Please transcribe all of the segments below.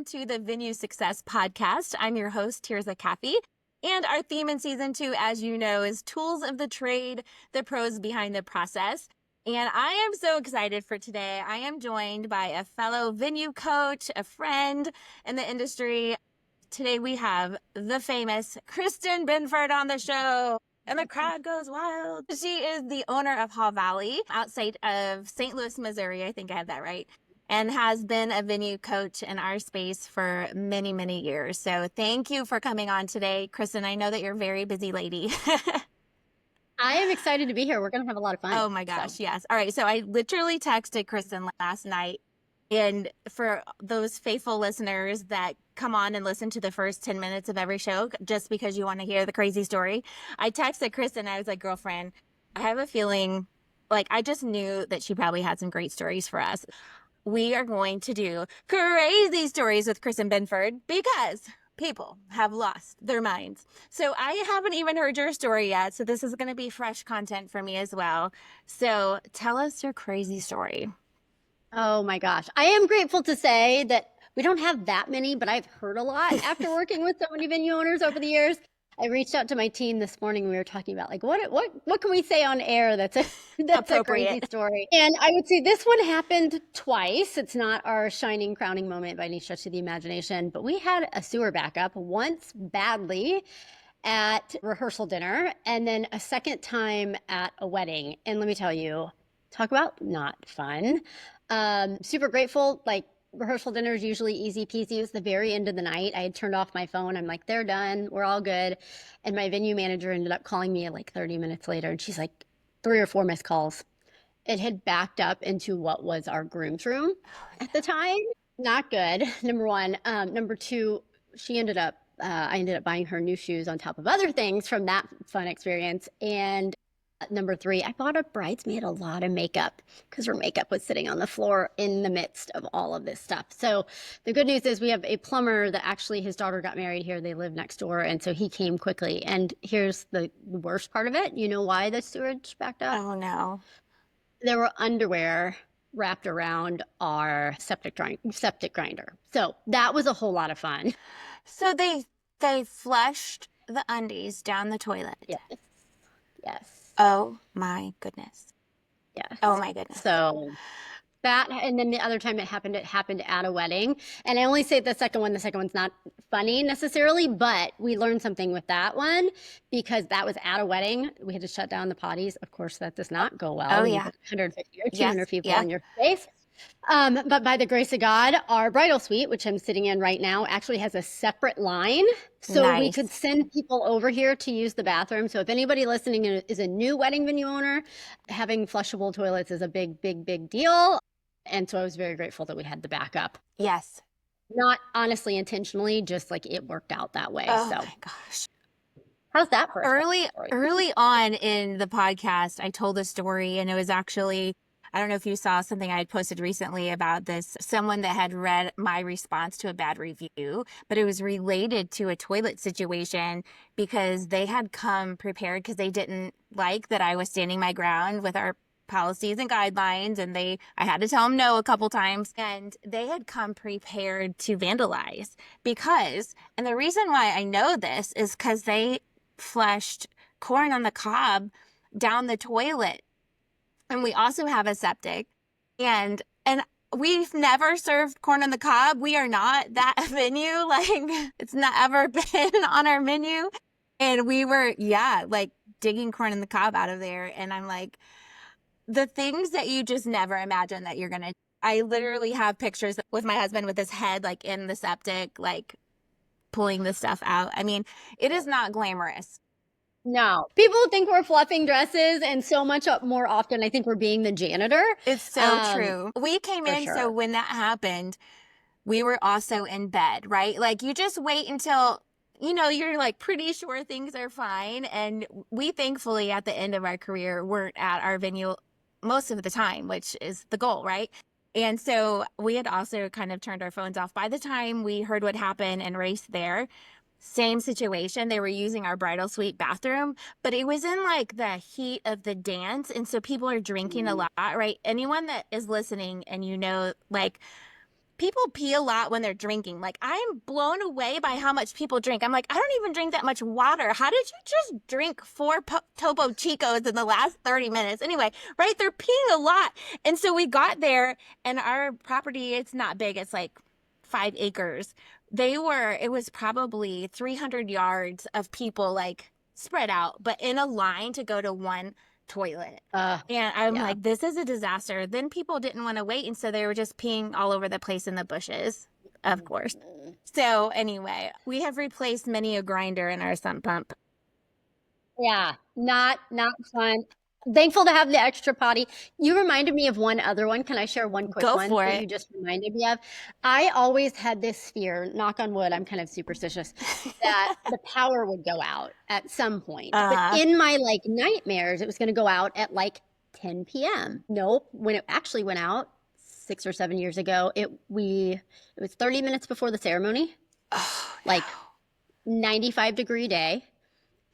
to the Venue Success Podcast. I'm your host, Tirzah Caffee. And our theme in season 2, as you know, is tools of the trade, the pros behind the process. And I am so excited for today. I am joined by a fellow venue coach, a friend in the industry. Today we have the famous Kristin Binford on the show. And the crowd goes wild. She is the owner of Haw Valley outside of St. Louis, Missouri. I think I have that right. And has been a venue coach in our space for many, many years. So thank you for coming on today, Kristin. I know that you're a very busy lady. I am excited to be here. We're going to have a lot of fun. Oh my gosh, yes. All right. So I literally texted Kristin last night. And for those faithful listeners that come on and listen to the first 10 minutes of every show, just because you want to hear the crazy story, I texted Kristin. I was like, girlfriend, I have a feeling, like, I just knew that she probably had some great stories for us. We are going to do crazy stories with Kristin Binford because people have lost their minds. So I haven't even heard your story yet. So this is going to be fresh content for me as well. So tell us your crazy story. Oh my gosh. I am grateful to say that we don't have that many, but I've heard a lot after working with so many venue owners over the years. I reached out to my team this morning. We were talking about like, what can we say on air that's a crazy story? And I would say this one happened twice. It's not our shining crowning moment by any stretch of the imagination, but we had a sewer backup once badly at rehearsal dinner and then a second time at a wedding. And let me tell you, talk about not fun. Super grateful. Like, rehearsal dinner is usually easy peasy. It was the very end of the night. I had turned off my phone. I'm like, they're done. We're all good. And my venue manager ended up calling me like 30 minutes later. And she's like, 3 or 4 missed calls. It had backed up into what was our groom's room at the time. Not good. Number one. Number two, I ended up buying her new shoes on top of other things from that fun experience. And number 3, I bought a bridesmaid a lot of makeup because her makeup was sitting on the floor in the midst of all of this stuff. So the good news is we have a plumber that actually his daughter got married here. They live next door. And so he came quickly. And here's the worst part of it. You know why the sewage backed up? Oh, no. There were underwear wrapped around our septic grinder. So that was a whole lot of fun. So they flushed the undies down the toilet. Yes. Yes. Oh my goodness. Yes. Oh my goodness. So that, and then the other time it happened at a wedding. And I only say the second one's not funny necessarily, but we learned something with that one because that was at a wedding. We had to shut down the potties. Of course, that does not go well. Oh, yeah. 150 or 200 people in your space. But by the grace of God, our bridal suite, which I'm sitting in right now, actually has a separate line. So we could send people over here to use the bathroom. So if anybody listening is a new wedding venue owner, having flushable toilets is a big, big, big deal. And so I was very grateful that we had the backup. Yes. Not honestly intentionally, just like it worked out that way. Oh so my gosh. How's that for early on in the podcast, I told a story, and it was actually, I don't know if you saw something I had posted recently about this, someone that had read my response to a bad review, but it was related to a toilet situation because they had come prepared because they didn't like that I was standing my ground with our policies and guidelines, and I had to tell them no a couple times, and they had come prepared to vandalize and the reason why I know this is because they flushed corn on the cob down the toilet. And we also have a septic, and we've never served corn on the cob. We are not that venue. Like, it's not ever been on our menu. And we were, like digging corn on the cob out of there. And I'm like, the things that you just never imagine that you're going to, I literally have pictures with my husband with his head like in the septic, like pulling the stuff out. I mean, it is not glamorous. No. People think we're fluffing dresses, and so much more often I think we're being the janitor. It's so true. We came in, so when that happened, we were also in bed, right? Like, you just wait until, you're like pretty sure things are fine. And we thankfully at the end of our career weren't at our venue most of the time, which is the goal, right? And so we had also kind of turned our phones off. By the time we heard what happened and raced there, same situation. They were using our bridal suite bathroom, but it was in like the heat of the dance. And so people are drinking a lot, right? Anyone that is listening and like people pee a lot when they're drinking. Like, I'm blown away by how much people drink. I'm like, I don't even drink that much water. How did you just drink 4 Topo Chicos in the last 30 minutes? Anyway, right? They're peeing a lot. And so we got there, and our property, it's not big. It's like 5 acres. It was probably 300 yards of people like spread out, but in a line to go to one toilet. And I'm Yeah. like, this is a disaster. Then people didn't want to wait. And so they were just peeing all over the place in the bushes, of course. So anyway, we have replaced many a grinder in our sump pump. Yeah, not fun. Thankful to have the extra potty. You reminded me of one other one. Can I share one quick Go one for that it. you just reminded me of? I always had this fear, knock on wood, I'm kind of superstitious, that the power would go out at some point. But in my like nightmares, it was going to go out at like 10 p.m. Nope. When it actually went out 6 or 7 years ago, it was 30 minutes before the ceremony, like 95-degree day,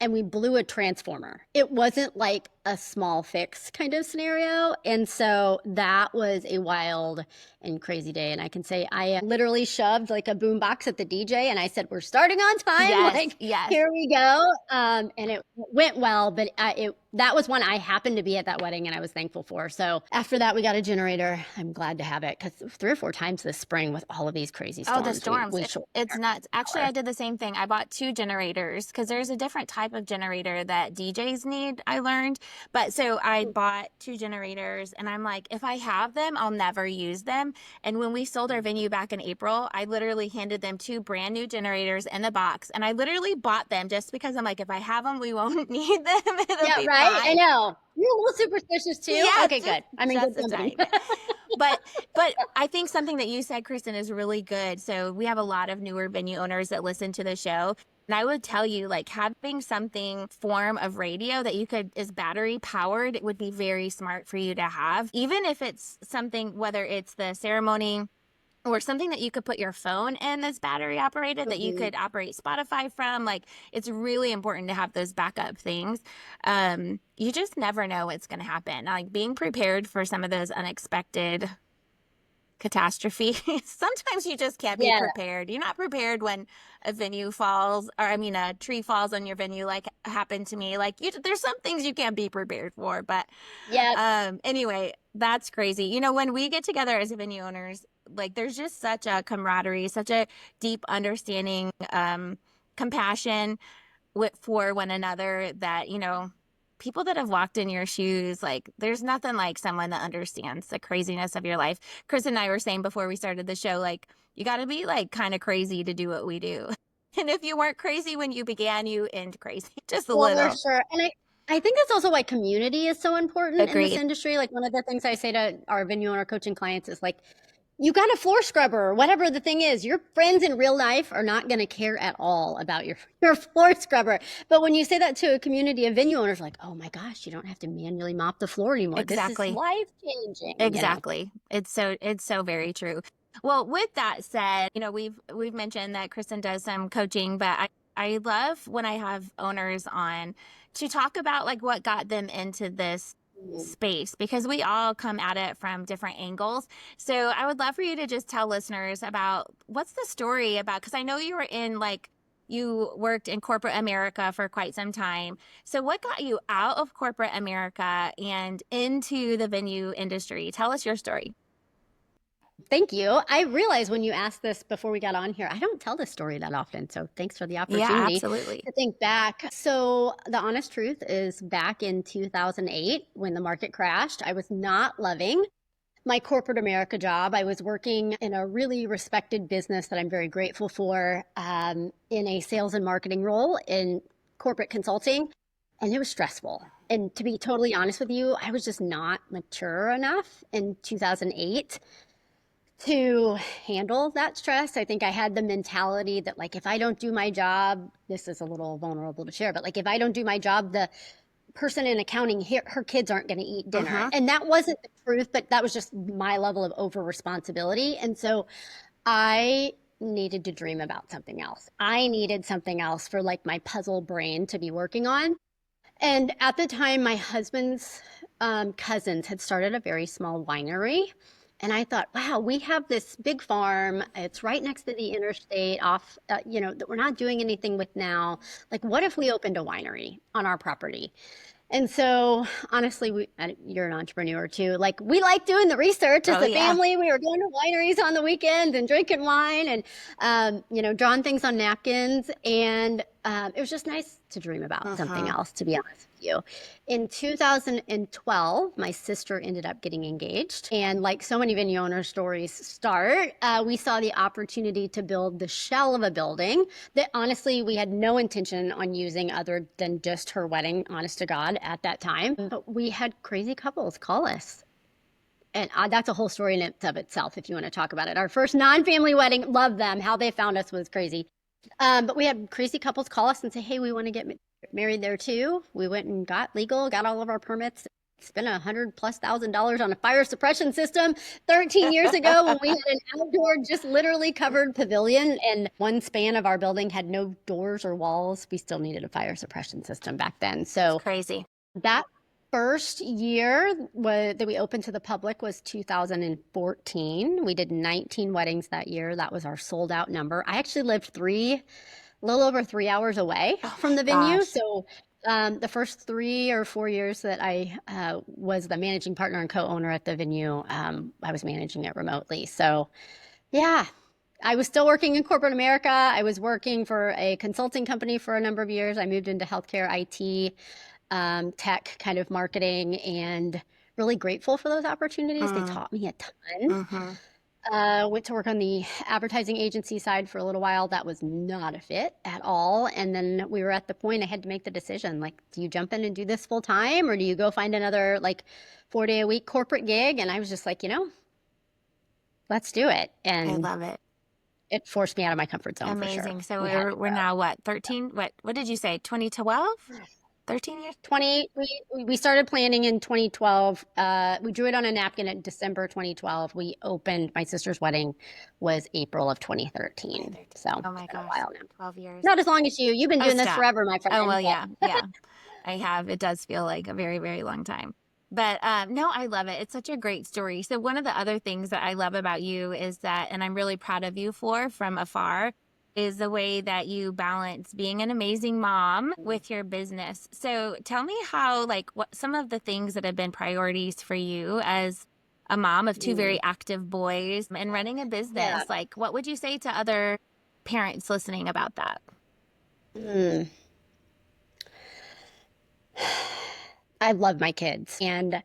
and we blew a transformer. It wasn't like a small fix kind of scenario. And so that was a wild and crazy day. And I can say I literally shoved like a boombox at the DJ and I said, we're starting on time. Yes, Like, yes. here we go. And it went well, but that was one I happened to be at that wedding and I was thankful for. So after that, we got a generator. I'm glad to have it because 3 or 4 times this spring with all of these crazy storms. Oh, the storms. We It's nuts. Actually, I did the same thing. I bought 2 generators because there's a different type of generator that DJs need, I learned. But so I bought 2 generators and I'm like, if I have them, I'll never use them. And when we sold our venue back in April, I literally handed them 2 brand new generators in the box. And I literally bought them just because I'm like, if I have them, we won't need them. It'll be right. fine. I know. You're a little superstitious too. Yeah, Okay, good. I'm in good company. But I think something that you said, Kristin, is really good. So we have a lot of newer venue owners that listen to the show. And I would tell you, like, having something form of radio that is battery powered would be very smart for you to have. Even if it's something, whether it's the ceremony or something that you could put your phone in that's battery operated, that you could operate Spotify from. Like, it's really important to have those backup things. You just never know what's going to happen. Like, being prepared for some of those unexpected catastrophes. Sometimes you just can't be prepared. You're not prepared when a venue falls, or I mean, a tree falls on your venue, like happened to me. Like, there's some things you can't be prepared for. But anyway, that's crazy. You know, when we get together as venue owners, like, there's just such a camaraderie, such a deep understanding, compassion for one another that, you know, people that have walked in your shoes, like, there's nothing like someone that understands the craziness of your life. Chris and I were saying before we started the show, like, you got to be like kind of crazy to do what we do. And if you weren't crazy when you began, you end crazy just a little. For sure. And I think that's also why community is so important in this industry. Like, one of the things I say to our venue owner coaching clients is like, you got a floor scrubber or whatever the thing is. Your friends in real life are not going to care at all about your floor scrubber. But when you say that to a community of venue owners, like, oh my gosh, you don't have to manually mop the floor anymore. Exactly. This is life changing. Exactly. You know? It's so very true. Well, with that said, you know, we've mentioned that Kristin does some coaching, but I love when I have owners on to talk about like what got them into this space, because we all come at it from different angles. So I would love for you to just tell listeners about what's the story about, because I know you worked in corporate America for quite some time. So what got you out of corporate America and into the venue industry? Tell us your story. Thank you. I realized when you asked this before we got on here, I don't tell this story that often. So thanks for the opportunity to think back. So the honest truth is, back in 2008, when the market crashed, I was not loving my corporate America job. I was working in a really respected business that I'm very grateful for, in a sales and marketing role in corporate consulting. And it was stressful. And to be totally honest with you, I was just not mature enough in 2008 to handle that stress. I think I had the mentality that, like, if I don't do my job, this is a little vulnerable to share, but like, if I don't do my job, the person in accounting, her kids aren't going to eat dinner. And that wasn't the truth, but that was just my level of over responsibility. And so I needed to dream about something else. I needed something else for like my puzzle brain to be working on. And at the time, my husband's cousins had started a very small winery. And I thought, wow, we have this big farm. It's right next to the interstate off, that we're not doing anything with now. Like, what if we opened a winery on our property? And so, honestly, you're an entrepreneur too. Like, we like doing the research as Oh a yeah. family. We were going to wineries on the weekend and drinking wine and, drawing things on napkins. And it was just nice to dream about something else, to be honest with you. In 2012, my sister ended up getting engaged. And like so many venue owner stories start, we saw the opportunity to build the shell of a building that honestly we had no intention on using other than just her wedding, honest to God, at that time. But we had crazy couples call us. And that's a whole story in of itself if you want to talk about it. Our first non-family wedding, love them. How they found us was crazy. But we had crazy couples call us and say, hey, we want to get married there too. We went and got legal, got all of our permits, spent $100,000+ on a fire suppression system 13 years ago when we had an outdoor, just literally covered pavilion, and one span of our building had no doors or walls. We still needed a fire suppression system back then. So Crazy. that first year that we opened to the public was 2014. We did 19 weddings that year. That was our sold out number. I actually lived a little over 3 hours away from the venue. Gosh. So the first 3 or 4 years that I was the managing partner and co-owner at the venue, I was managing it remotely. So yeah, I was still working in corporate America. I was working for a consulting company for a number of years. I moved into healthcare, IT, tech kind of marketing, and really grateful for those opportunities. They taught me a ton. Went to work on the advertising agency side for a little while. That was not a fit at all. And then we were at the point I had to make the decision, like, do you jump in and do this full time, or do you go find another like 4-day a week corporate gig? And I was just like, let's do it. I And love it. it forced me out of my comfort zone for Amazing. sure. So We had to we're grow. now what, 13? What did you say? 2012? 13 years? 20 we started planning in 2012. We drew it on a napkin in December 2012. We opened, my sister's wedding was April of 2013. So Oh my it's been a gosh. while now. 12 years. Not as long as you. You've been Oh, doing this stop. forever, my Oh, well, friend. yeah. Yeah. I have. It does feel like a very, very long time. But no, I love it. It's such a great story. So one of the other things that I love about you is that, and I'm really proud of you for from afar, is the way that you balance being an amazing mom with your business. So tell me how, like, what some of the things that have been priorities for you as a mom of two very active boys and running a business. Yeah. Like, what would you say to other parents listening about that? Mm. I love my kids, and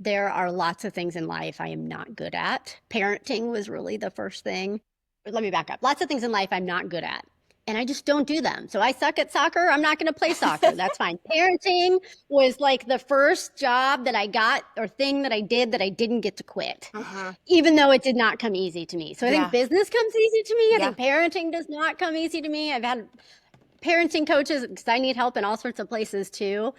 there are lots of things in life I am not good at. Parenting was really the first thing. Let me back up. Lots of things in life I'm not good at, and I just don't do them. So I suck at soccer. I'm not going to play soccer. That's fine. Parenting was like the first job that I got or thing that I did that I didn't get to quit, even though it did not come easy to me. So I think business comes easy to me. I think parenting does not come easy to me. I've had parenting coaches because I need help in all sorts of places too.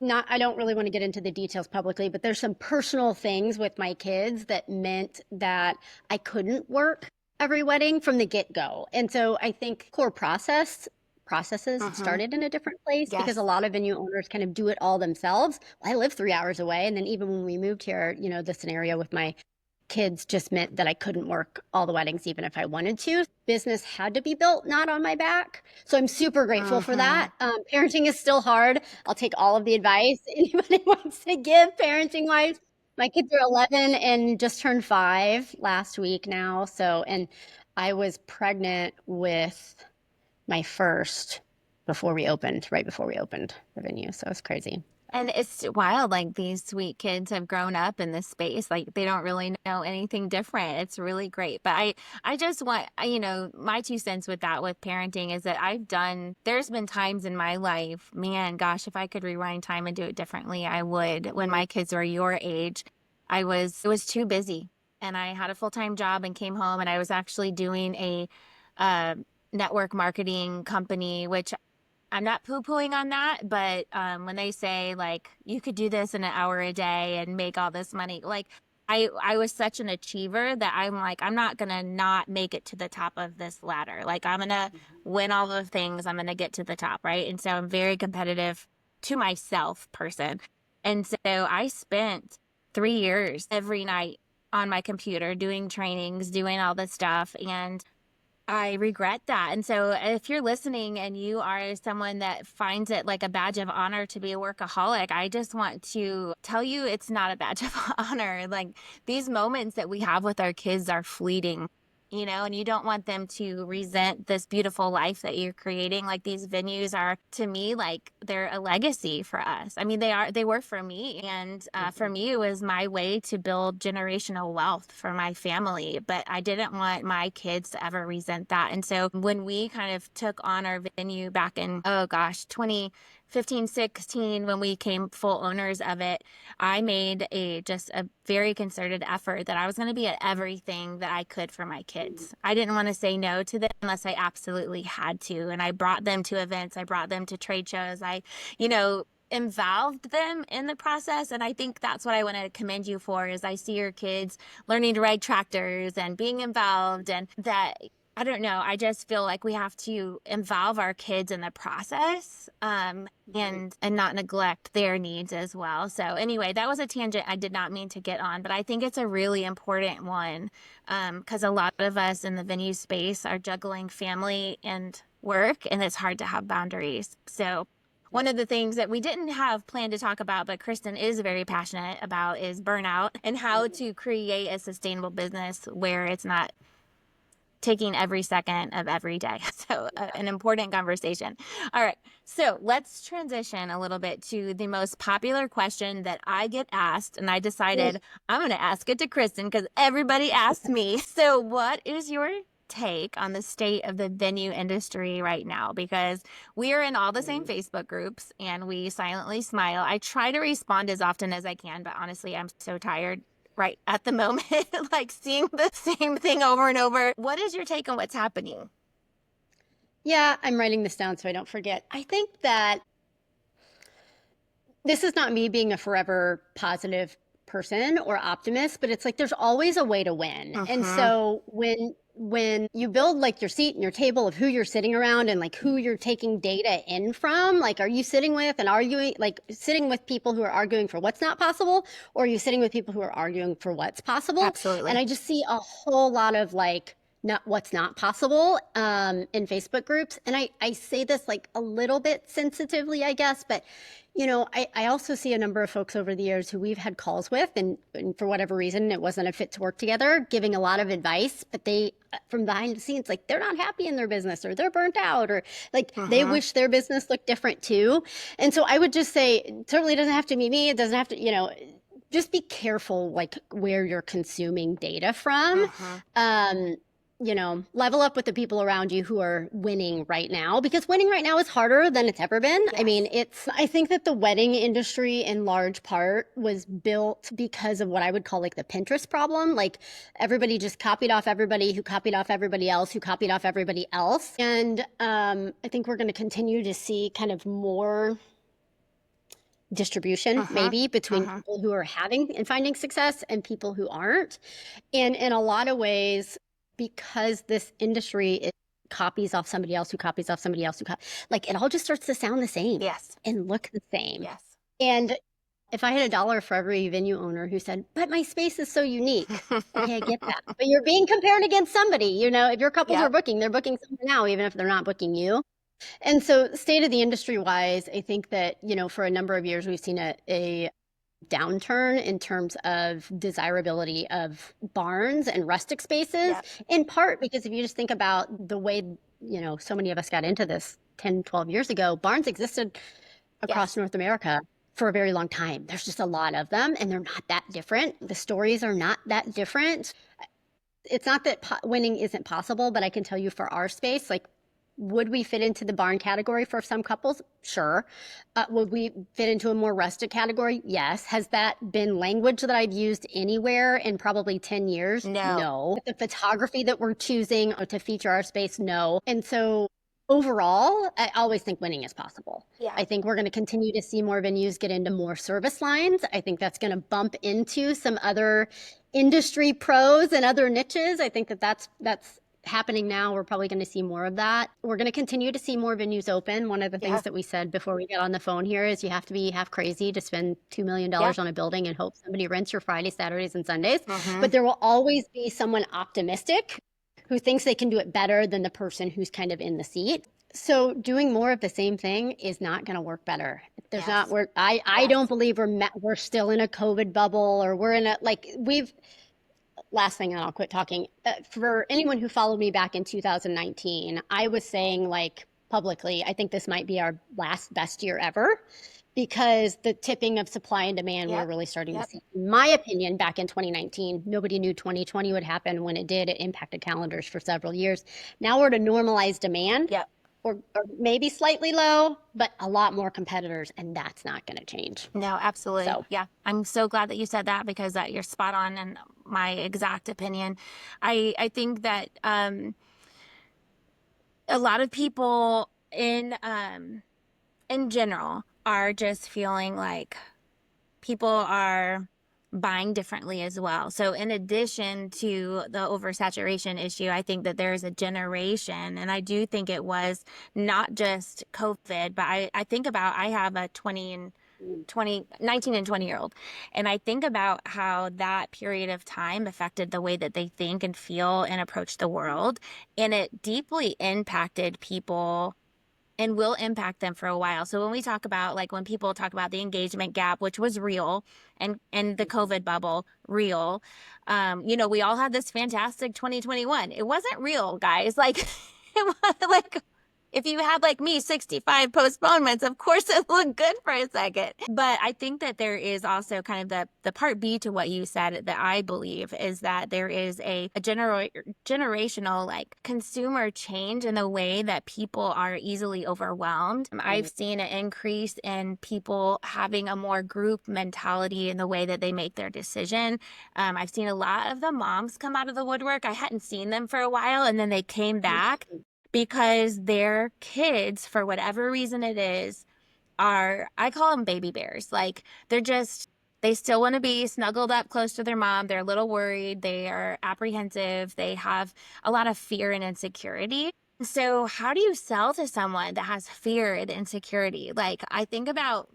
I don't really want to get into the details publicly, but there's some personal things with my kids that meant that I couldn't work every wedding from the get-go. And so I think core processes started in a different place because a lot of venue owners kind of do it all themselves. I live 3 hours away. And then even when we moved here, the scenario with my kids just meant that I couldn't work all the weddings even if I wanted to. Business had to be built not on my back. So I'm super grateful for that. Parenting is still hard. I'll take all of the advice anybody wants to give parenting wise. My kids are 11 and just turned 5 last week now. So, and I was pregnant with my first right before we opened the venue. So it's crazy. And it's wild, like these sweet kids have grown up in this space. Like they don't really know anything different. It's really great. But I just want, my 2 cents with that, with parenting is that there's been times in my life, man, gosh, if I could rewind time and do it differently, I would. When my kids were your age, it was too busy. And I had a full-time job and came home, and I was actually doing a network marketing company, which I'm not poo-pooing on that, but when they say like you could do this in an hour a day and make all this money, like I was such an achiever that I'm like, I'm not gonna not make it to the top of this ladder. Like I'm gonna win all the things. I'm gonna get to the top, right? And so I'm very competitive to myself person. And so I spent 3 years every night on my computer doing trainings, doing all this stuff. And I regret that. And so if you're listening and you are someone that finds it like a badge of honor to be a workaholic, I just want to tell you it's not a badge of honor. Like, these moments that we have with our kids are fleeting. And you don't want them to resent this beautiful life that you're creating. Like, these venues are, to me, like, they're a legacy for us. I mean, they were for me. And for me, it was my way to build generational wealth for my family. But I didn't want my kids to ever resent that. And so when we kind of took on our venue back in, 2015, 16, when we became full owners of it, I made just a very concerted effort that I was going to be at everything that I could for my kids. I didn't want to say no to them unless I absolutely had to. And I brought them to events. I brought them to trade shows. I, involved them in the process. And I think that's what I want to commend you for, is I see your kids learning to ride tractors and being involved, and that, I don't know, I just feel like we have to involve our kids in the process, and not neglect their needs as well. So anyway, that was a tangent I did not mean to get on, but I think it's a really important one, because a lot of us in the venue space are juggling family and work, and it's hard to have boundaries. So one of the things that we didn't have planned to talk about, but Kristin is very passionate about, is burnout and how to create a sustainable business where it's not taking every second of every day. So an important conversation. All right. So let's transition a little bit to the most popular question that I get asked. And I decided I'm going to ask it to Kristin because everybody asks me. So what is your take on the state of the venue industry right now? Because we are in all the same Facebook groups and we silently smile. I try to respond as often as I can, but honestly, I'm so tired right at the moment, like seeing the same thing over and over. What is your take on what's happening? Yeah, I'm writing this down so I don't forget. I think that this is not me being a forever positive person or optimist, but it's like there's always a way to win. And so when you build like your seat and your table of who you're sitting around and like who you're taking data in from, like, are you sitting with and arguing, like sitting with people who are arguing for what's not possible, or are you sitting with people who are arguing for what's possible? Absolutely. And I just see a whole lot of like not what's not possible in Facebook groups. And I say this like a little bit sensitively, I guess, but I also see a number of folks over the years who we've had calls with, and for whatever reason, it wasn't a fit to work together, giving a lot of advice, but they, from behind the scenes, like they're not happy in their business, or they're burnt out, or like they wish their business looked different too. And so I would just say, it certainly doesn't have to be me. It doesn't have to, just be careful, like where you're consuming data from. Level up with the people around you who are winning right now, because winning right now is harder than it's ever been. Yes. I mean, I think that the wedding industry in large part was built because of what I would call like the Pinterest problem. Like everybody just copied off everybody who copied off everybody else who copied off everybody else. And I think we're going to continue to see kind of more distribution maybe between people who are having and finding success and people who aren't. And in a lot of ways, because this industry copies off somebody else who copies off somebody else like it all just starts to sound the same. Yes. And look the same. Yes. And if I had $1 for every venue owner who said, but my space is so unique. Okay, I get that. But you're being compared against somebody, if your couples are booking, they're booking someone now, even if they're not booking you. And so state of the industry wise, I think that, for a number of years, we've seen a downturn in terms of desirability of barns and rustic spaces, in part because if you just think about the way, so many of us got into this 10, 12 years ago, barns existed across North America for a very long time. There's just a lot of them and they're not that different. The stories are not that different. It's not that winning isn't possible, but I can tell you for our space, like, would we fit into the barn category for some couples? Sure. Would we fit into a more rustic category? Yes. Has that been language that I've used anywhere in probably 10 years? No. The photography that we're choosing to feature our space? No. And so overall, I always think winning is possible. Yeah. I think we're going to continue to see more venues get into more service lines. I think that's going to bump into some other industry pros and other niches. I think that's happening now. We're probably going to see more of that. We're going to continue to see more venues open. One of the things that we said before we get on the phone here is you have to be half crazy to spend $2 million on a building and hope somebody rents your Fridays, Saturdays, and Sundays. But there will always be someone optimistic who thinks they can do it better than the person who's kind of in the seat. So doing more of the same thing is not going to work better. There's not. I don't believe we're still in a COVID bubble, or we're in a last thing, and I'll quit talking. For anyone who followed me back in 2019, I was saying publicly, I think this might be our last best year ever, because the tipping of supply and demand we're really starting to see. In my opinion, back in 2019, nobody knew 2020 would happen. When it did, it impacted calendars for several years. Now we're at a normalized demand. Or maybe slightly low, but a lot more competitors, and that's not going to change. No, absolutely. So. Yeah. I'm so glad that you said that, because you're spot on in my exact opinion. I think that a lot of people in general are just feeling like people are buying differently as well. So in addition to the oversaturation issue, I think that there is a generation, and I do think it was not just COVID, but I think about, I have a 19 and 20-year-old, and I think about how that period of time affected the way that they think and feel and approach the world, and it deeply impacted people and will impact them for a while. So when we talk about, when people talk about the engagement gap, which was real, and the COVID bubble, real, we all had this fantastic 2021. It wasn't real, guys. It was if you had, like me, 65 postponements, of course it looked good for a second. But I think that there is also kind of the part B to what you said that I believe is that there is a generational consumer change in the way that people are easily overwhelmed. I've seen an increase in people having a more group mentality in the way that they make their decision. I've seen a lot of the moms come out of the woodwork. I hadn't seen them for a while, and then they came back because their kids, for whatever reason it is, I call them baby bears. They still want to be snuggled up close to their mom. They're a little worried. They are apprehensive. They have a lot of fear and insecurity. So how do you sell to someone that has fear and insecurity? I think about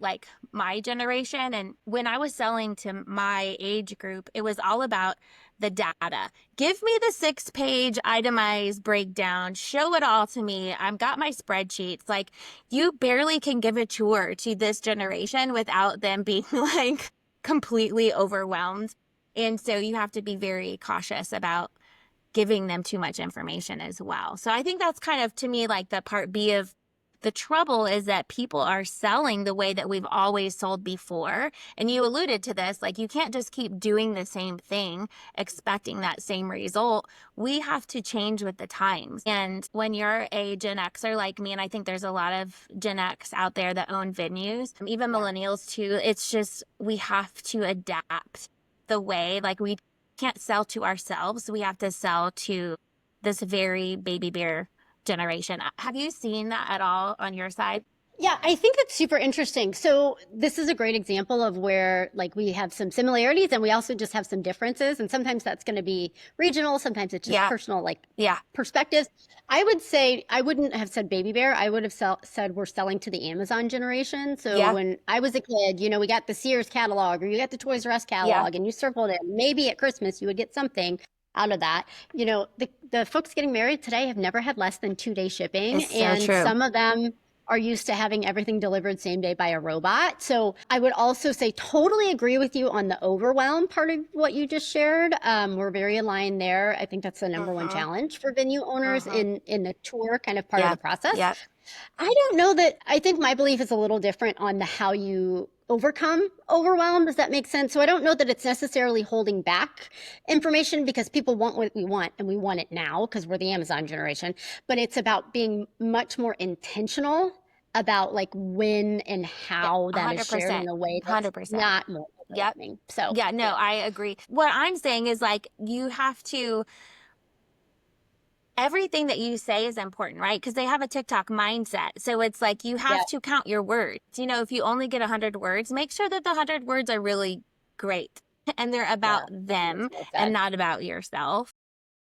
my generation, and when I was selling to my age group, it was all about the data. Give me the 6-page itemized breakdown. Show it all to me. I've got my spreadsheets. You barely can give a tour to this generation without them being completely overwhelmed. And so you have to be very cautious about giving them too much information as well. So I think that's kind of, to me, the part B of the trouble, is that people are selling the way that we've always sold before. And you alluded to this, you can't just keep doing the same thing, expecting that same result. We have to change with the times. And when you're a Gen Xer like me, and I think there's a lot of Gen X out there that own venues, even millennials too, it's just, we have to adapt the way, we can't sell to ourselves. We have to sell to this very baby bear generation. Have you seen that at all on your side? Yeah, I think that's super interesting. So this is a great example of where we have some similarities and we also just have some differences. And sometimes that's going to be regional. Sometimes it's just personal, perspectives. I would say, I wouldn't have said baby bear. I would have said we're selling to the Amazon generation. So when I was a kid, we got the Sears catalog, or you got the Toys R Us catalog, and you circled it. Maybe at Christmas you would get something out of that. The folks getting married today have never had less than 2-day shipping. And some of them are used to having everything delivered same day by a robot. So I would also say totally agree with you on the overwhelm part of what you just shared. We're very aligned there. I think that's the number one challenge for venue owners in the tour kind of part of the process. I don't know that, I think my belief is a little different on the how you overcome overwhelm. Does that make sense? So I don't know that it's necessarily holding back information, because people want what we want and we want it now because we're the Amazon generation, but it's about being much more intentional about when and how that is shared in a way that's 100%. not more overwhelming. So I agree. What I'm saying is you have to, everything that you say is important, right? Because they have a TikTok mindset. So it's you have to count your words. If you only get 100 words, make sure that the 100 words are really great and they're about them and not about yourself.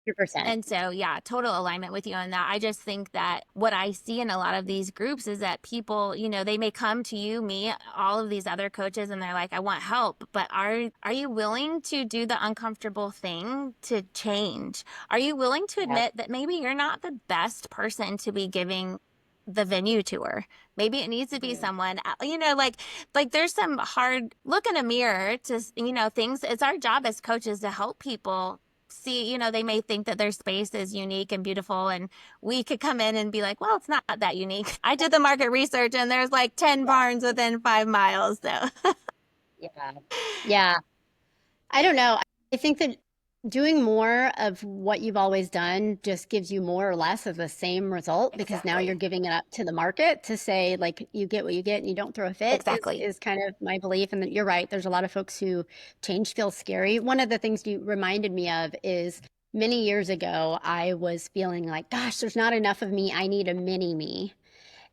100%. And so, yeah, total alignment with you on that. I just think that what I see in a lot of these groups is that people, they may come to you, me, all of these other coaches, and they're like, I want help, but are you willing to do the uncomfortable thing to change? Are you willing to Yeah. admit that maybe you're not the best person to be giving the venue tour? Maybe it needs to be Mhm. someone, like there's some hard look in a mirror to, things. It's our job as coaches to help people see, they may think that their space is unique and beautiful, and we could come in and be like, well, it's not that unique. I did the market research and there's like 10 Yeah. barns within 5 miles. So Yeah. Yeah. I don't know. I think that doing more of what you've always done just gives you more or less of the same result because now you're exactly. giving it up to the market to say like you get what you get and you don't throw a fit Exactly. is kind of my belief. And that you're right. There's a lot of folks who change feels scary. One of the things you reminded me of is many years ago, I was feeling like, gosh, there's not enough of me. I need a mini me.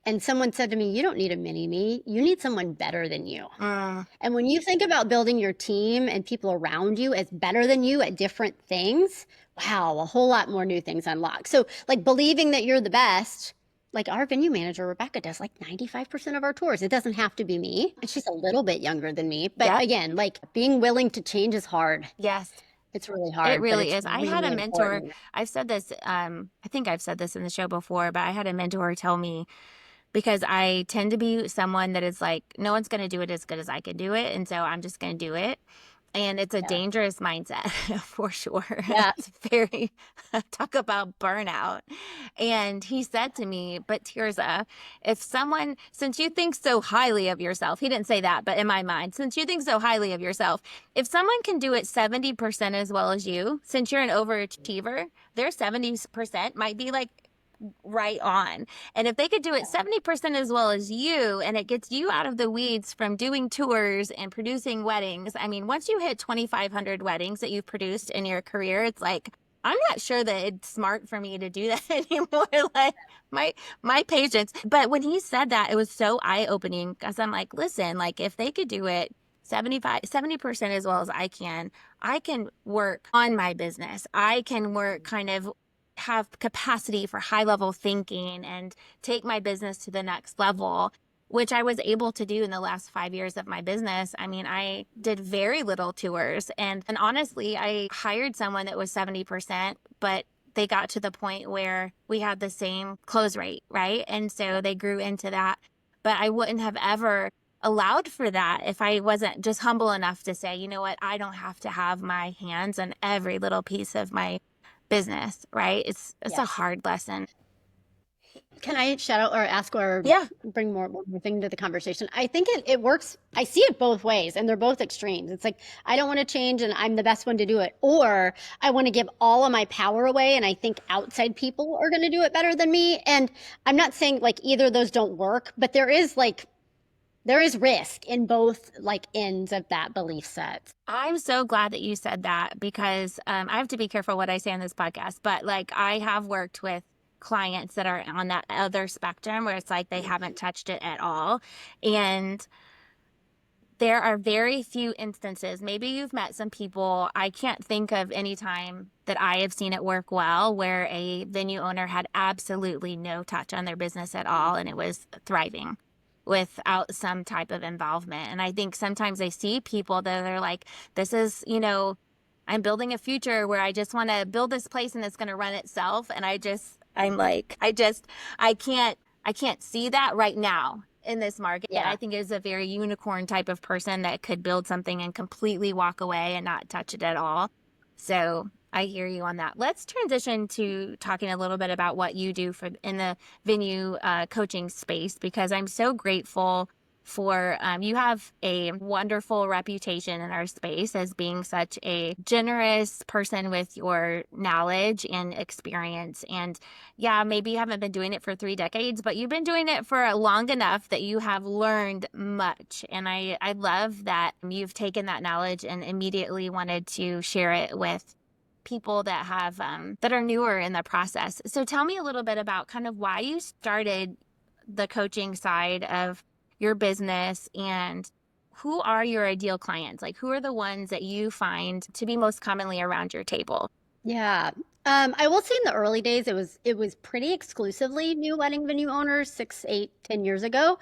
And someone said to me, you don't need a mini me. You need someone better than you. Mm, And when you think about building your team and people around you as better than you at different things, wow, a whole lot more new things unlock. So, like believing that you're the best, like our venue manager, Rebecca, does like 95% of our tours. It doesn't have to be me. And she's a little bit younger than me. But yep. again, like being willing to change is hard. Yes. It's really It hard, but really it's is. I had a really mentor. important. I've said this, I think I've said this in the show before, but I had a mentor tell me, because I tend to be someone that is like, no one's going to do it as good as I can do it. And so I'm just going to do it. And it's a Yeah. dangerous mindset for sure. Yeah. It's very, talk about burnout. And he said to me, but Tirzah, if someone, since you think so highly of yourself, he didn't say that, but in my mind, since you think so highly of yourself, if someone can do it 70% as well as you, since you're an overachiever, their 70% might be like right on. And if they could do it 70% as well as you, and it gets you out of the weeds from doing tours and producing weddings, I mean, once you hit 2,500 weddings that you've produced in your career, it's like, I'm not sure that it's smart for me to do that anymore. Like my patience. But when he said that, it was so eye-opening because I'm like, listen, like if they could do it 70% as well as I can work on my business. I can work kind of have capacity for high level thinking and take my business to the next level, which I was able to do in the last 5 years of my business. I mean, I did very little tours, and honestly, I hired someone that was 70%, but they got to the point where we had the same close rate, right? And so they grew into that. But I wouldn't have ever allowed for that if I wasn't just humble enough to say, you know what, I don't have to have my hands on every little piece of my business, right? It's a Yes. hard lesson. Can I shout out or ask or Yeah. bring more thing to the conversation? I think it works. I see it both ways, and they're both extremes. It's like I don't want to change, and I'm the best one to do it, or I want to give all of my power away, and I think outside people are going to do it better than me. And I'm not saying like either of those don't work, but there is risk in both like ends of that belief set. I'm so glad that you said that because I have to be careful what I say on this podcast, but like I have worked with clients that are on that other spectrum where it's like they haven't touched it at all. And there are very few instances. Maybe you've met some people. I can't think of any time that I have seen it work well where a venue owner had absolutely no touch on their business at all and it was thriving without some type of involvement. And I think sometimes I see people that are like, this is, I'm building a future where I just want to build this place and it's going to run itself. And I'm like, I can't see that right now in this market. Yeah. I think is a very unicorn type of person that could build something and completely walk away and not touch it at all. So I hear you on that. Let's transition to talking a little bit about what you do for in the venue coaching space because I'm so grateful for you have a wonderful reputation in our space as being such a generous person with your knowledge and experience. And yeah, maybe you haven't been doing it for 3 decades, but you've been doing it for long enough that you have learned much. And I love that you've taken that knowledge and immediately wanted to share it with people that have that are newer in the process. So tell me a little bit about kind of why you started the coaching side of your business and who are your ideal clients? Like who are the ones that you find to be most commonly around your table? Yeah. I will say in the early days, it was pretty exclusively new wedding venue owners, 6, 8, 10 years ago.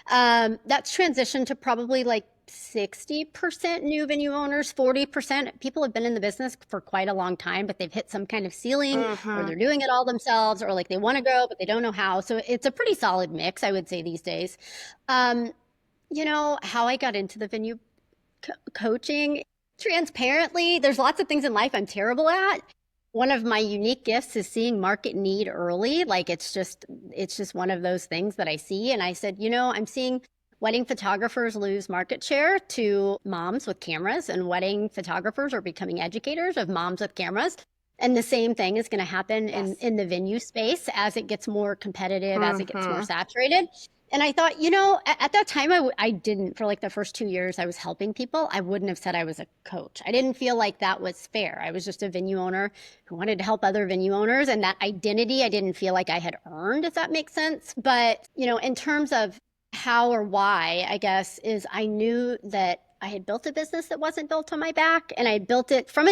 That's transitioned to probably like 60% new venue owners, 40% people have been in the business for quite a long time, but they've hit some kind of ceiling, or Mm-hmm. they're doing it all themselves, or like they want to grow, but they don't know how. So it's a pretty solid mix, I would say, these days. Um, how I got into the venue coaching, transparently, there's lots of things in life I'm terrible at. One of my unique gifts is seeing market need early. Like it's just one of those things that I see. And I said, I'm seeing wedding photographers lose market share to moms with cameras, and wedding photographers are becoming educators of moms with cameras. And the same thing is going to happen Yes. in the venue space as it gets more competitive, as it gets more Mm-hmm. saturated. And I thought, at that time, I didn't, for like the first 2 years I was helping people, I wouldn't have said I was a coach. I didn't feel like that was fair. I was just a venue owner who wanted to help other venue owners. And that identity, I didn't feel like I had earned, if that makes sense. But, in terms of how or why, I guess, is I knew that I had built a business that wasn't built on my back. And I built it from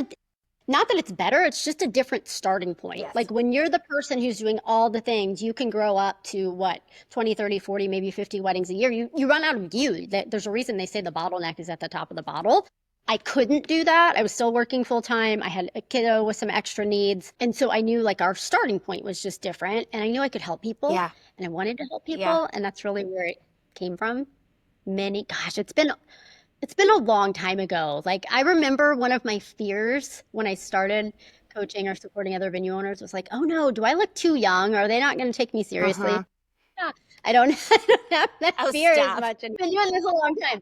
not that it's better, it's just a different starting point. Yes. Like when you're the person who's doing all the things, you can grow up to what, 20, 30, 40, maybe 50 weddings a year. You run out of you. There's a reason they say the bottleneck is at the top of the bottle. I couldn't do that. I was still working full time. I had a kiddo with some extra needs. And so I knew like our starting point was just different. And I knew I could help people, Yeah. and I wanted to help Yeah. people. And that's really where it came from. Gosh, it's been a long time ago. Like I remember one of my fears when I started coaching or supporting other venue owners was like, oh no, do I look too young? Are they not going to take me seriously? Mm-hmm. Yeah, I don't, I don't have that Oh, fear as stop. much. And I've been doing this a long time.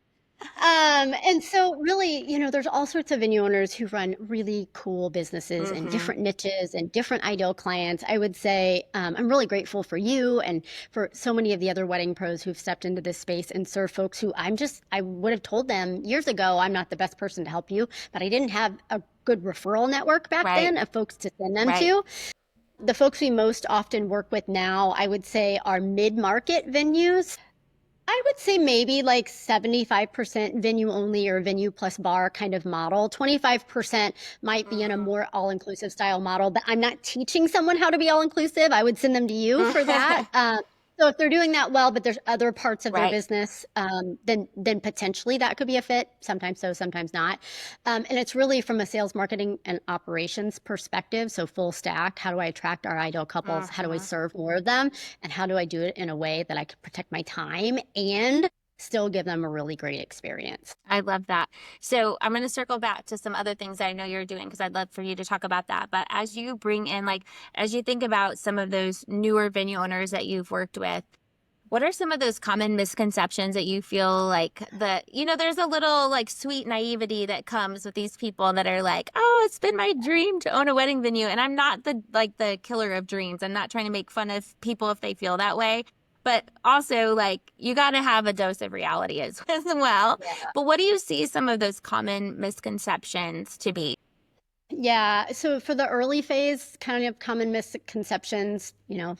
And so really, there's all sorts of venue owners who run really cool businesses and Mm-hmm. different niches and different ideal clients. I would say I'm really grateful for you and for so many of the other wedding pros who've stepped into this space and serve folks who I would have told them years ago, I'm not the best person to help you, but I didn't have a good referral network back Right. then of folks to send them Right. to. The folks we most often work with now, I would say, are mid-market venues. I would say maybe like 75% venue only or venue plus bar kind of model. 25% might be in a more all-inclusive style model, but I'm not teaching someone how to be all-inclusive. I would send them to you for that. Mm-hmm. So if they're doing that well, but there's other parts of their Right. business, then potentially that could be a fit. Sometimes so, sometimes not. And it's really from a sales, marketing, and operations perspective. So full stack. How do I attract our ideal couples? How do I Mm-hmm. serve more of them? And how do I do it in a way that I can protect my time and still give them a really great experience? I love that. So I'm going to circle back to some other things that I know you're doing because I'd love for you to talk about that. But as you bring in, like, as you think about some of those newer venue owners that you've worked with, what are some of those common misconceptions that you feel like there's a little like sweet naivety that comes with these people that are like, oh, it's been my dream to own a wedding venue. And I'm not the killer of dreams. I'm not trying to make fun of people if they feel that way. But also, like, you got to have a dose of reality as well. Yeah. But what do you see some of those common misconceptions to be? Yeah. So for the early phase, kind of common misconceptions,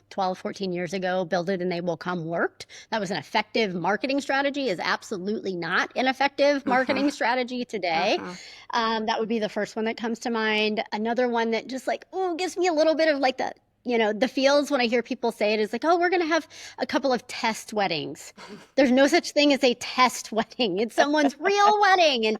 12, 14 years ago, build it and they will come worked. That was an effective marketing strategy, is absolutely not an effective Mm-hmm. marketing strategy today. Mm-hmm. That would be the first one that comes to mind. Another one that just like, oh, gives me a little bit of like the feels when I hear people say it is like, oh, we're going to have a couple of test weddings. There's no such thing as a test wedding. It's someone's real wedding. And,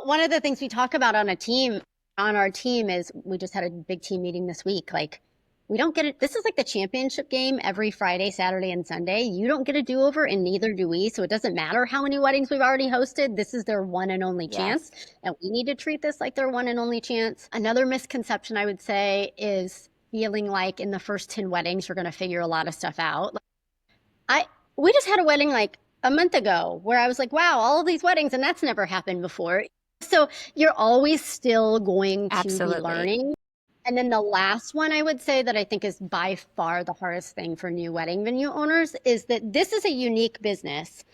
one of the things we talk about on our team is we just had a big team meeting this week. Like, we don't get it. This is like the championship game every Friday, Saturday, and Sunday. You don't get a do over, and neither do we. So it doesn't matter how many weddings we've already hosted. This is their one and only chance. Yes. And we need to treat this like their one and only chance. Another misconception I would say is feeling like in the first 10 weddings, you're going to figure a lot of stuff out. We just had a wedding like a month ago where I was like, wow, all of these weddings, and that's never happened before. So you're always still going to be Absolutely. learning. And then the last one I would say that I think is by far the hardest thing for new wedding venue owners is that this is a unique business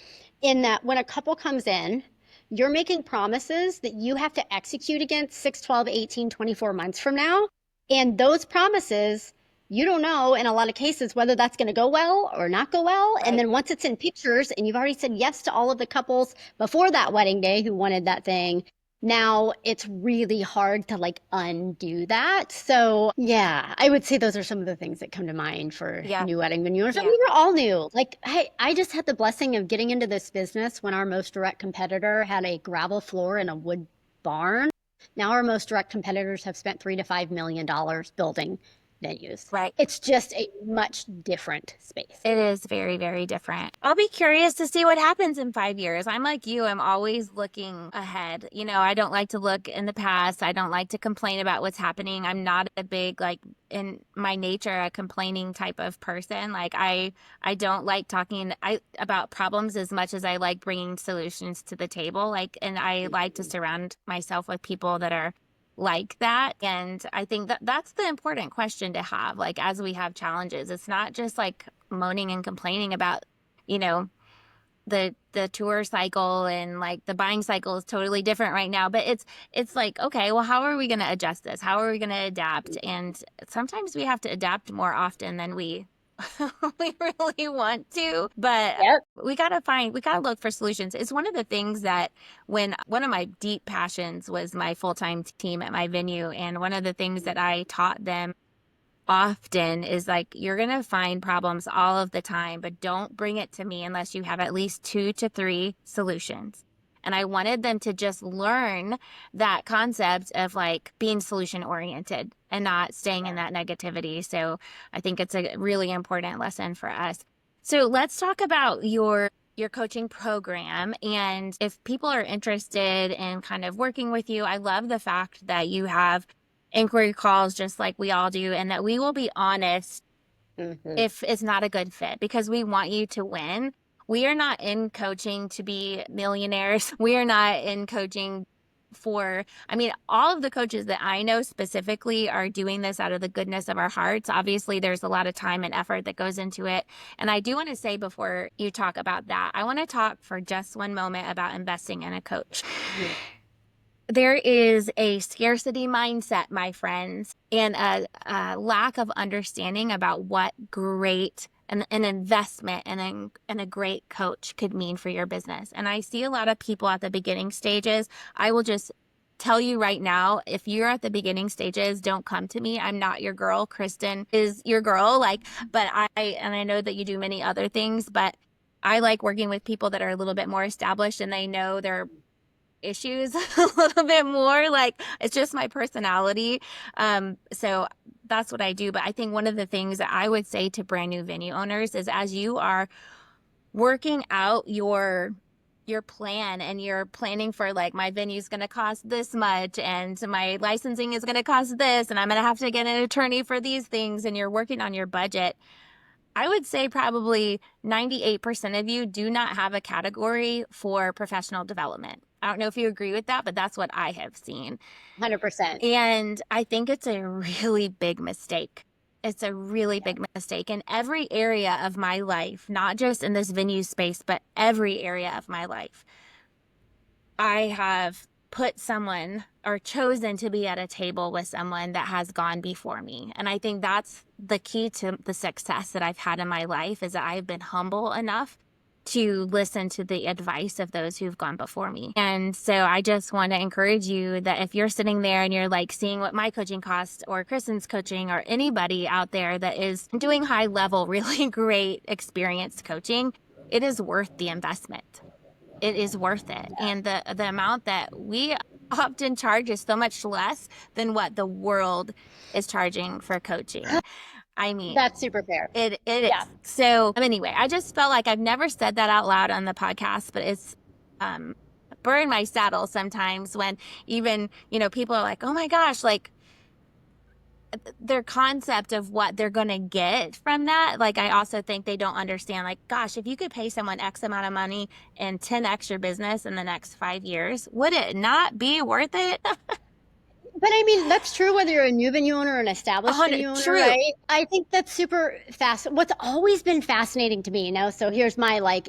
in that when a couple comes in, you're making promises that you have to execute against 6, 12, 18, 24 months from now. And those promises, you don't know in a lot of cases whether that's going to go well or not go well. And Right. then once it's in pictures and you've already said yes to all of the couples before that wedding day who wanted that thing, Now it's really hard to like undo that. So yeah, I would say those are some of the things that come to mind for Yeah. new wedding venuers. And Yeah. we were all new. Like, hey, I just had the blessing of getting into this business when our most direct competitor had a gravel floor and a wood barn. Now our most direct competitors have spent $3 to $5 million building venues. Right. It's just a much different space. It is very, very different. I'll be curious to see what happens in 5 years. I'm like you, I'm always looking ahead. I don't like to look in the past. I don't like to complain about what's happening. I'm not a big, like, in my nature, a complaining type of person. Like, I don't like talking about problems as much as I like bringing solutions to the table. Like, and I like to surround myself with people that are like that. And I think that that's the important question to have, like, as we have challenges. It's not just like moaning and complaining about, you know, the tour cycle, and like the buying cycle is totally different right now, but it's like, okay, well, how are we going to adjust this? How are we going to adapt? And sometimes we have to adapt more often than we we really want to, but Yep. we gotta look for solutions. It's one of the things that, when one of my deep passions was my full-time team at my venue, and one of the things that I taught them often is, like, you're gonna find problems all of the time, but don't bring it to me unless you have at least 2 to 3 solutions. And I wanted them to just learn that concept of, like, being solution oriented and not staying in that negativity. So I think it's a really important lesson for us. So let's talk about your coaching program. And if people are interested in kind of working with you, I love the fact that you have inquiry calls just like we all do, and that we will be honest Mm-hmm. if it's not a good fit, because we want you to win. We are not in coaching to be millionaires. We are not in coaching I mean, all of the coaches that I know specifically are doing this out of the goodness of our hearts. Obviously, there's a lot of time and effort that goes into it. And I do want to say, before you talk about that, I want to talk for just one moment about investing in a coach. Mm-hmm. There is a scarcity mindset, my friends, and a lack of understanding about what an investment and a great coach could mean for your business. And I see a lot of people at the beginning stages. I will just tell you right now, if you're at the beginning stages, don't come to me. I'm not your girl. Kristin is your girl. But I know that you do many other things, but I like working with people that are a little bit more established and they know their issues a little bit more. Like, it's just my personality. So that's what I do. But I think one of the things that I would say to brand new venue owners is, as you are working out your plan, and you're planning for, like, my venue's going to cost this much, and my licensing is going to cost this, and I'm going to have to get an attorney for these things, and you're working on your budget, I would say probably 98% of you do not have a category for professional development. I don't know if you agree with that, but that's what I have seen. 100%. And I think it's a really big mistake. It's a really big mistake in every area of my life, not just in this venue space, but every area of my life. I have put someone, or chosen to be at a table with someone that has gone before me. And I think that's the key to the success that I've had in my life, is that I've been humble enough to listen to the advice of those who've gone before me. And so I just want to encourage you that if you're sitting there and you're, like, seeing what my coaching costs, or Kristin's coaching, or anybody out there that is doing high level, really great experienced coaching, it is worth the investment. It is worth it. And the amount that we often charge is so much less than what the world is charging for coaching. I mean, That's super fair. it Yeah. is. So anyway, I just felt like I've never said that out loud on the podcast, but it's burned my saddle sometimes when even, people are like, oh my gosh, like, their concept of what they're going to get from that. Like, I also think they don't understand, like, gosh, if you could pay someone X amount of money and 10X your business in the next 5 years, would it not be worth it? But I mean, that's true whether you're a new venue owner or an established venue owner, True. right? I think that's super fast. What's always been fascinating to me, so here's my, like,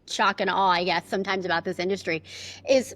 shock and awe, I guess, sometimes about this industry is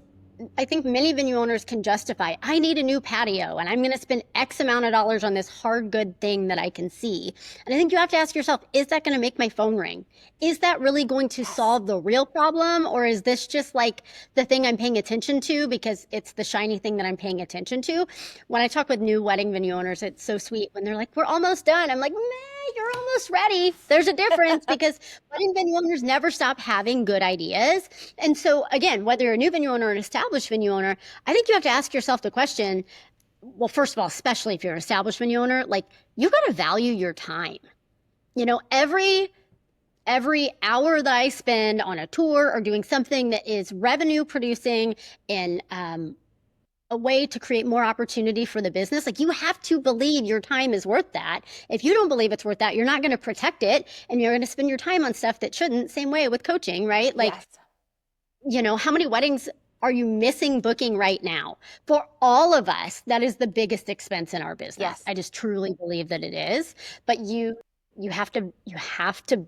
I think many venue owners can justify, I need a new patio and I'm going to spend X amount of dollars on this hard good thing that I can see. And I think you have to ask yourself, is that going to make my phone ring? Is that really going to solve the real problem? Or is this just like the thing I'm paying attention to because it's the shiny thing that I'm paying attention to? When I talk with new wedding venue owners, it's so sweet when they're like, we're almost done. I'm like, meh, you're almost ready. There's a difference because wedding venue owners never stop having good ideas. And so again, whether you're a new venue owner or an established venue owner, I think you have to ask yourself the question, well, first of all, especially if you're an established venue owner, like you got to value your time. You know, every hour that I spend on a tour or doing something that is revenue producing and a way to create more opportunity for the business, like you have to believe your time is worth that. If you don't believe it's worth that, you're not going to protect it and you're going to spend your time on stuff that shouldn't. Same way with coaching, right? Like, Yes. you know, how many weddings are you missing booking right now? For all of us, that is the biggest expense in our business. Yes. I just truly believe that it is. But you have to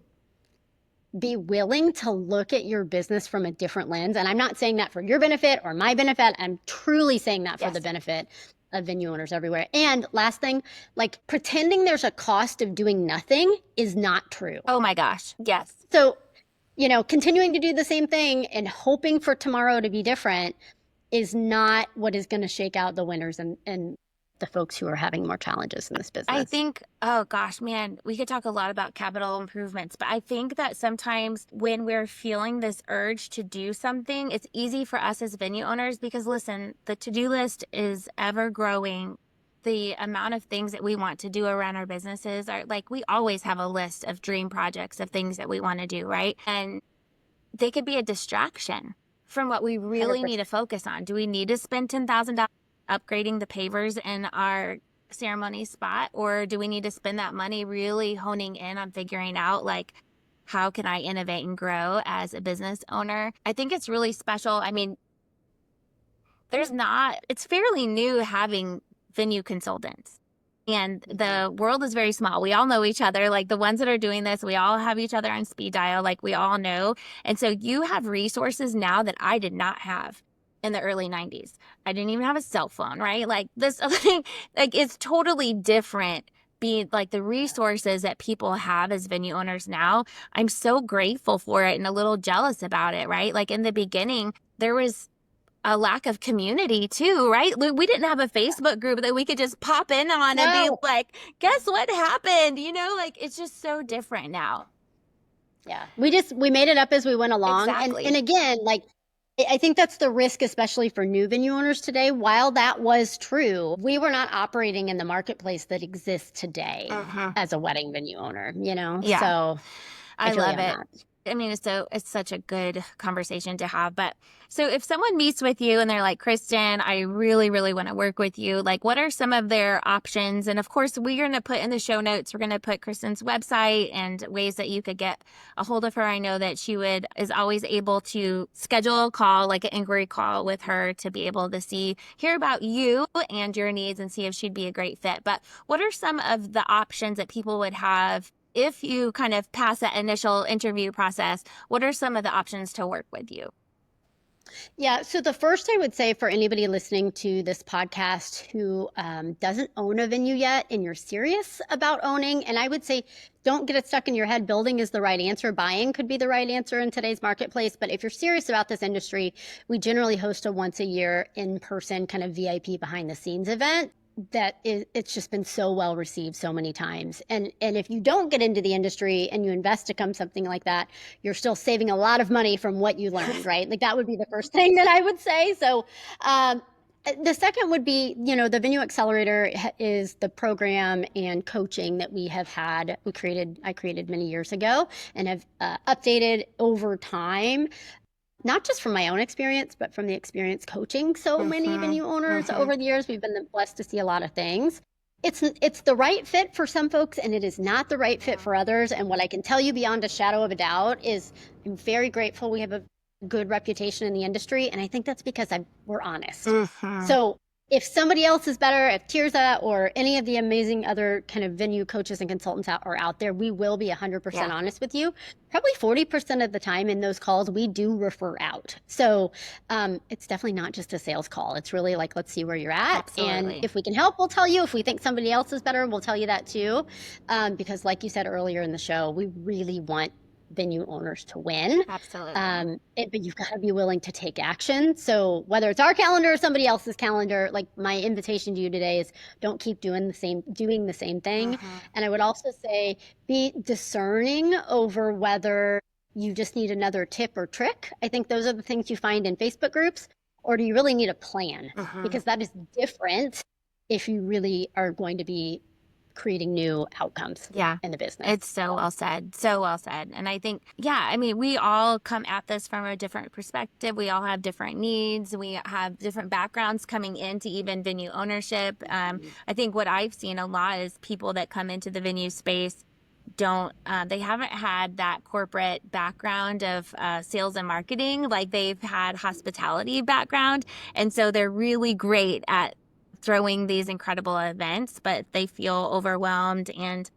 be willing to look at your business from a different lens. And I'm not saying that for your benefit or my benefit. I'm truly saying that for the benefit of venue owners everywhere. And last thing, like pretending there's a cost of doing nothing is not true. Oh my gosh. Yes. So, you know, continuing to do the same thing and hoping for tomorrow to be different is not what is going to shake out the winners and the folks who are having more challenges in this business. I think, oh gosh, man, we could talk a lot about capital improvements, but I think that sometimes when we're feeling this urge to do something, it's easy for us as venue owners because listen, the to-do list is ever growing. The amount of things that we want to do around our businesses are like, we always have a list of dream projects of things that we want to do, right? And they could be a distraction from what we really 100%. need to focus on. Do we need to spend $10,000 upgrading the pavers in our ceremony spot, or do we need to spend that money really honing in on figuring out like how can I innovate and grow as a business owner? I think it's really special. I mean, it's fairly new having venue consultants. And the world is very small. We all know each other. Like the ones that are doing this, we all have each other on speed dial. Like we all know. And so you have resources now that I did not have in the early 90s. I didn't even have a cell phone, right? Like this, like it's totally different being like the resources that people have as venue owners now. I'm so grateful for it and a little jealous about it, right? Like in the beginning, there was a lack of community too, right? We didn't have a Facebook group that we could just pop in on and be like, guess what happened? You know, like it's just so different now. Yeah. We made it up as we went along. Exactly. And again, like I think that's the risk, especially for new venue owners today. While that was true, we were not operating in the marketplace that exists today as a wedding venue owner, you know? Yeah. So I love it. That. I mean, it's such a good conversation to have. But so if someone meets with you and they're like, Kristin, I really, really want to work with you, like what are some of their options? And of course, we're going to put in the show notes, we're going to put Kristin's website and ways that you could get a hold of her. I know that she is always able to schedule a call, like an inquiry call with her to be able to hear about you and your needs and see if she'd be a great fit. But what are some of the options that people would have if you kind of pass that initial interview process? What are some of the options to work with you? Yeah. So the first I would say for anybody listening to this podcast who doesn't own a venue yet and you're serious about owning, and I would say don't get it stuck in your head. Building is the right answer. Buying could be the right answer in today's marketplace. But if you're serious about this industry, we generally host a once a year in-person kind of VIP behind the scenes event. It's just been so well received so many times. And if you don't get into the industry and you invest to come something like that, you're still saving a lot of money from what you learned, right? Like that would be the first thing that I would say. So the second would be, you know, the Venue Accelerator is the program and coaching that we have had. I created many years ago and have updated over time. Not just from my own experience, but from the experience coaching so many venue owners over the years. We've been blessed to see a lot of things. It's the right fit for some folks, and it is not the right fit for others. And what I can tell you beyond a shadow of a doubt is I'm very grateful we have a good reputation in the industry, and I think that's because we're honest. So if somebody else is better, if Tirzah or any of the amazing other kind of venue coaches and consultants are out there, we will be 100% honest with you. Probably 40% of the time in those calls, we do refer out. So it's definitely not just a sales call. It's really like, let's see where you're at. Absolutely. And if we can help, we'll tell you. If we think somebody else is better, we'll tell you that too. Because like you said earlier in the show, we really want venue owners to win. Absolutely. But you've got to be willing to take action. So whether it's our calendar or somebody else's calendar, like my invitation to you today is don't keep doing the same thing. And I would also say be discerning over whether you just need another tip or trick. I think those are the things you find in Facebook groups, or do you really need a plan? Because that is different if you really are going to be creating new outcomes in the business. It's so well said. So well said. And I think, I mean, we all come at this from a different perspective. We all have different needs. We have different backgrounds coming into even venue ownership. I think what I've seen a lot is people that come into the venue space they haven't had that corporate background of sales and marketing. Like they've had hospitality background. And so they're really great at throwing these incredible events, but they feel overwhelmed and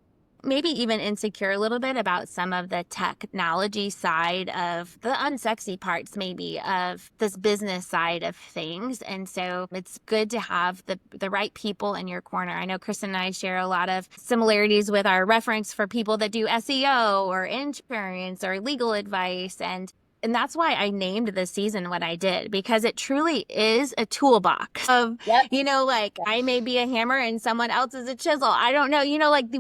maybe even insecure a little bit about some of the technology side of the unsexy parts maybe of this business side of things. And so it's good to have the right people in your corner. I know Kristin and I share a lot of similarities with our reference for people that do SEO or insurance or legal advice. And that's why I named this season what I did, because it truly is a toolbox of, I may be a hammer and someone else is a chisel. I don't know,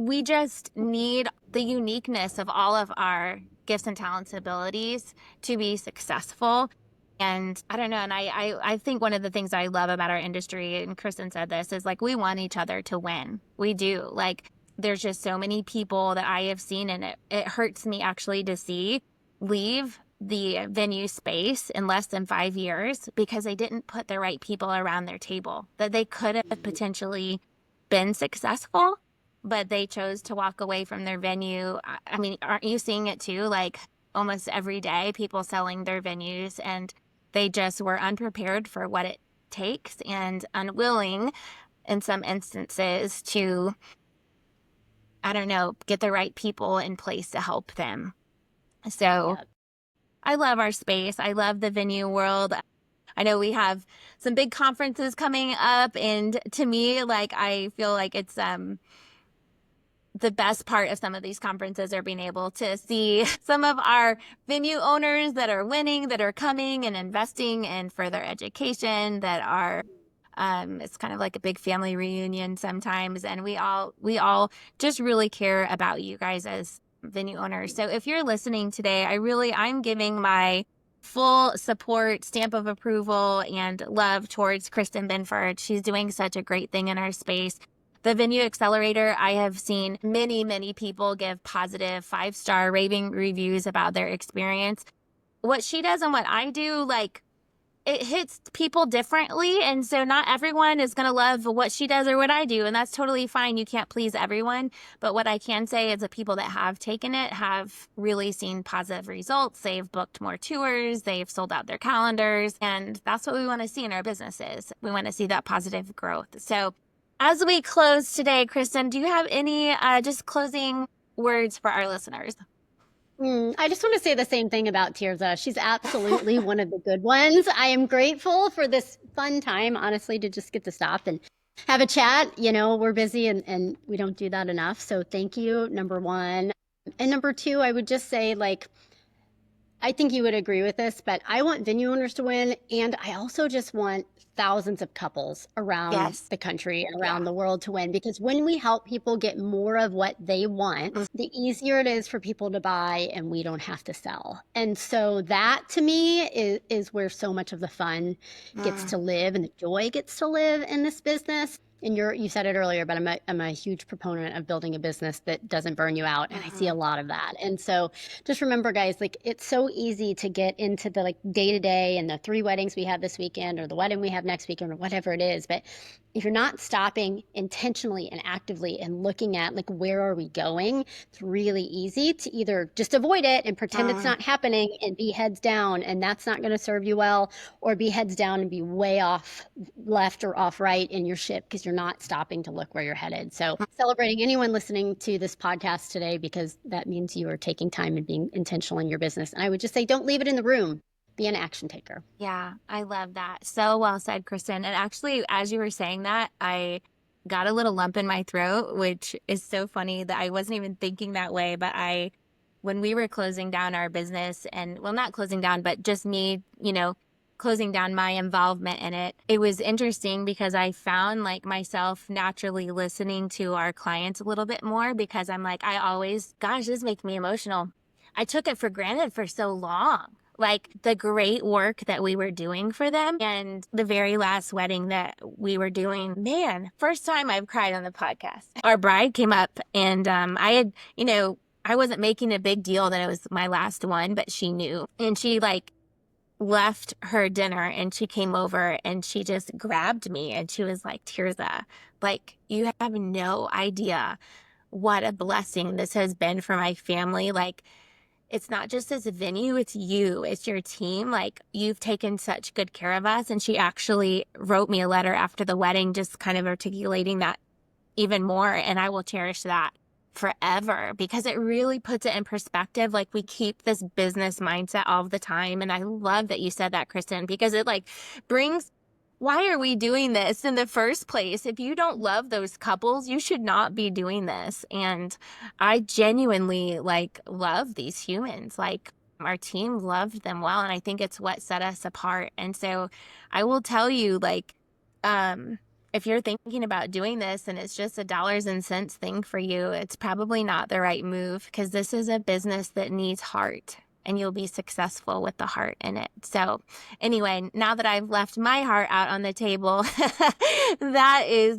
we just need the uniqueness of all of our gifts and talents, abilities to be successful. And I don't know. And I think one of the things I love about our industry, and Kristin said this, is like, we want each other to win. We do. Like, there's just so many people that I have seen, and it hurts me actually to see leave the venue space in less than 5 years because they didn't put the right people around their table, that they could have potentially been successful, but they chose to walk away from their venue. I mean, aren't you seeing it too? Like almost every day, people selling their venues, and they just were unprepared for what it takes and unwilling in some instances to, I don't know, get the right people in place to help them. So I love our space. I love the venue world. I know we have some big conferences coming up, and to me, like, I feel like it's the best part of some of these conferences are being able to see some of our venue owners that are winning, that are coming and investing in further education, that are it's kind of like a big family reunion sometimes, and we all just really care about you guys as venue owners. So if you're listening today, I'm giving my full support, stamp of approval, and love towards Kristin Binford. She's doing such a great thing in our space. The Venue Accelerator, I have seen many, many people give positive 5-star raving reviews about their experience. What she does and what I do, like, it hits people differently. And so not everyone is going to love what she does or what I do. And that's totally fine. You can't please everyone. But what I can say is the people that have taken it have really seen positive results. They've booked more tours. They've sold out their calendars. And that's what we want to see in our businesses. We want to see that positive growth. So as we close today, Kristin, do you have any just closing words for our listeners? I just want to say the same thing about Tirzah. She's absolutely one of the good ones. I am grateful for this fun time, honestly, to just get to stop and have a chat. We're busy and we don't do that enough. So thank you, number one. And number two, I would just say, like, I think you would agree with this, but I want venue owners to win. And I also just want thousands of couples around the country and around the world to win, because when we help people get more of what they want, the easier it is for people to buy, and we don't have to sell. And so that to me is where so much of the fun gets to live and the joy gets to live in this business. And you said it earlier, but I'm a huge proponent of building a business that doesn't burn you out. And I see a lot of that. And so just remember, guys, like it's so easy to get into the like day to day and the 3 weddings we have this weekend or the wedding we have next weekend or whatever it is. But if you're not stopping intentionally and actively and looking at like where are we going, it's really easy to either just avoid it and pretend it's not happening and be heads down, and that's not going to serve you well, or be heads down and be way off left or off right in your ship because you're not stopping to look where you're headed. So celebrating anyone listening to this podcast today, because that means you are taking time and being intentional in your business. And I would just say, don't leave it in the room. Be an action taker. Yeah, I love that. So well said, Kristin. And actually, as you were saying that, I got a little lump in my throat, which is so funny that I wasn't even thinking that way. But when we were closing down our business and, well, not closing down, but just me, closing down my involvement in it, it was interesting because I found like myself naturally listening to our clients a little bit more because I'm like, gosh, this makes me emotional. I took it for granted for so long. Like the great work that we were doing for them and the very last wedding that we were doing, man, first time I've cried on the podcast. Our bride came up and I had, I wasn't making a big deal that it was my last one, but she knew. And she like left her dinner and she came over and she just grabbed me and she was like, Tirzah, like you have no idea what a blessing this has been for my family. Like, it's not just this venue, it's you, it's your team. Like, you've taken such good care of us. And she actually wrote me a letter after the wedding, just kind of articulating that even more. And I will cherish that forever because it really puts it in perspective. Like, we keep this business mindset all the time. And I love that you said that, Kristin, because it like brings, why are we doing this in the first place? If you don't love those couples, you should not be doing this. And I genuinely like love these humans. Like, our team loved them well. And I think it's what set us apart. And so I will tell you, like, if you're thinking about doing this and it's just a dollars and cents thing for you, it's probably not the right move because this is a business that needs heart. And you'll be successful with the heart in it. So anyway, now that I've left my heart out on the table, that is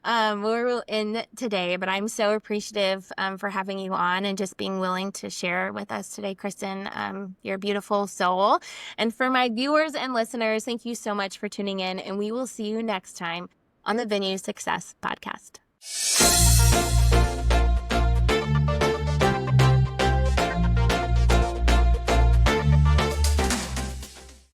where we'll end today. But I'm so appreciative for having you on and just being willing to share with us today, Kristin, your beautiful soul. And for my viewers and listeners, thank you so much for tuning in. And we will see you next time on the Venue Success Podcast.